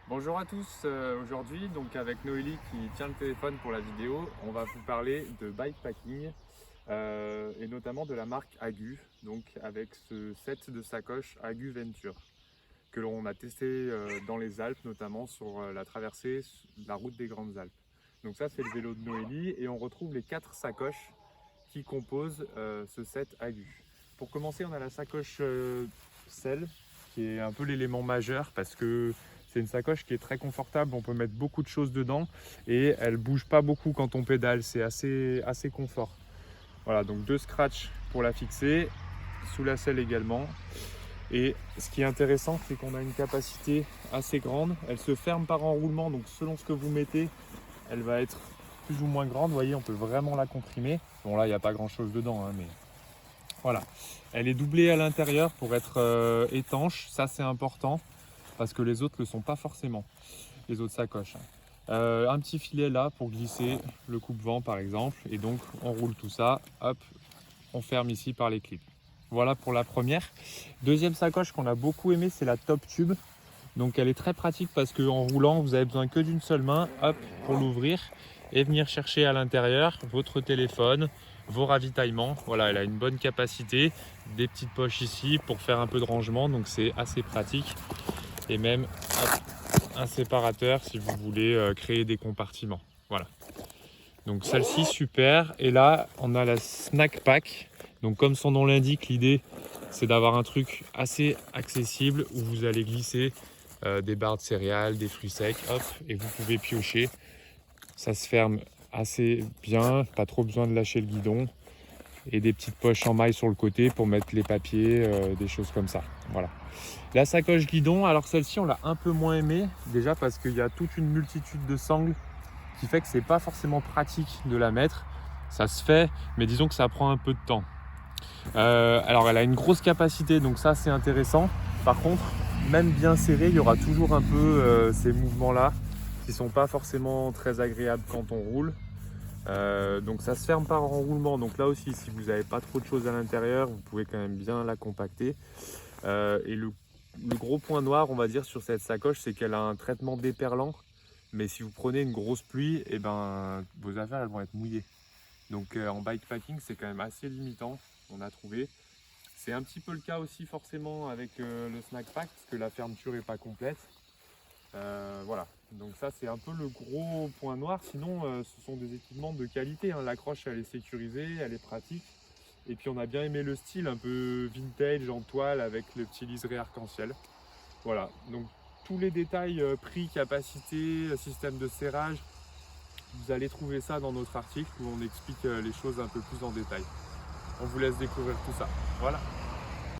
Bonjour à tous, aujourd'hui donc avec Noélie qui tient le téléphone pour la vidéo, on va vous parler de bikepacking et notamment de la marque Agu, donc avec ce set de sacoches Agu Venture que l'on a testé dans les Alpes, notamment sur la traversée de la route des Grandes Alpes. Donc ça c'est le vélo de Noélie et on retrouve les 4 sacoches qui composent ce set Agu. Pour commencer, on a la sacoche selle qui est un peu l'élément majeur parce que c'est une sacoche qui est très confortable, on peut mettre beaucoup de choses dedans et elle bouge pas beaucoup quand on pédale, c'est assez confort. Voilà, donc 2 scratchs pour la fixer, sous la selle également. Et ce qui est intéressant, c'est qu'on a une capacité assez grande, elle se ferme par enroulement, donc selon ce que vous mettez, elle va être plus ou moins grande. Vous voyez, on peut vraiment la comprimer. Bon là, il n'y a pas grand chose dedans, hein, mais voilà. Elle est doublée à l'intérieur pour être étanche, ça c'est important parce que les autres ne le sont pas forcément, les autres sacoches. Un petit filet là pour glisser le coupe-vent par exemple, et donc on roule tout ça, hop, on ferme ici par les clips. Voilà pour la première. Deuxième sacoche qu'on a beaucoup aimé, c'est la Top Tube. Donc elle est très pratique parce qu'en roulant, vous avez besoin que d'une seule main, hop, pour l'ouvrir et venir chercher à l'intérieur votre téléphone, vos ravitaillements. Voilà, elle a une bonne capacité, des petites poches ici pour faire un peu de rangement, donc c'est assez pratique. Et même hop, un séparateur si vous voulez créer des compartiments. Voilà. Donc celle-ci super. Et là on a la Snack Pack. Donc comme son nom l'indique, l'idée c'est d'avoir un truc assez accessible où vous allez glisser des barres de céréales, des fruits secs, hop, et vous pouvez piocher. Ça se ferme assez bien, pas trop besoin de lâcher le guidon. Et des petites poches en maille sur le côté pour mettre les papiers, des choses comme ça. Voilà. La sacoche guidon, alors celle-ci on l'a un peu moins aimée, déjà parce qu'il y a toute une multitude de sangles qui fait que c'est pas forcément pratique de la mettre. Ça se fait, mais disons que ça prend un peu de temps. Alors elle a une grosse capacité, donc ça c'est intéressant. Par contre, même bien serré, il y aura toujours un peu ces mouvements-là qui sont pas forcément très agréables quand on roule. Donc ça se ferme par enroulement, donc là aussi si vous n'avez pas trop de choses à l'intérieur, vous pouvez quand même bien la compacter. Et le gros point noir, on va dire, sur cette sacoche, c'est qu'elle a un traitement déperlant. Mais si vous prenez une grosse pluie, et ben, vos affaires elles vont être mouillées. Donc en bikepacking, c'est quand même assez limitant, on a trouvé. C'est un petit peu le cas aussi forcément avec le Snack Pack, parce que la fermeture n'est pas complète. Voilà, donc ça c'est un peu le gros point noir. Sinon, ce sont des équipements de qualité, hein. L'accroche elle est sécurisée, elle est pratique. Et puis on a bien aimé le style un peu vintage en toile avec le petit liseré arc-en-ciel. Voilà, donc tous les détails, prix, capacité, système de serrage, vous allez trouver ça dans notre article où on explique les choses un peu plus en détail. On vous laisse découvrir tout ça. Voilà.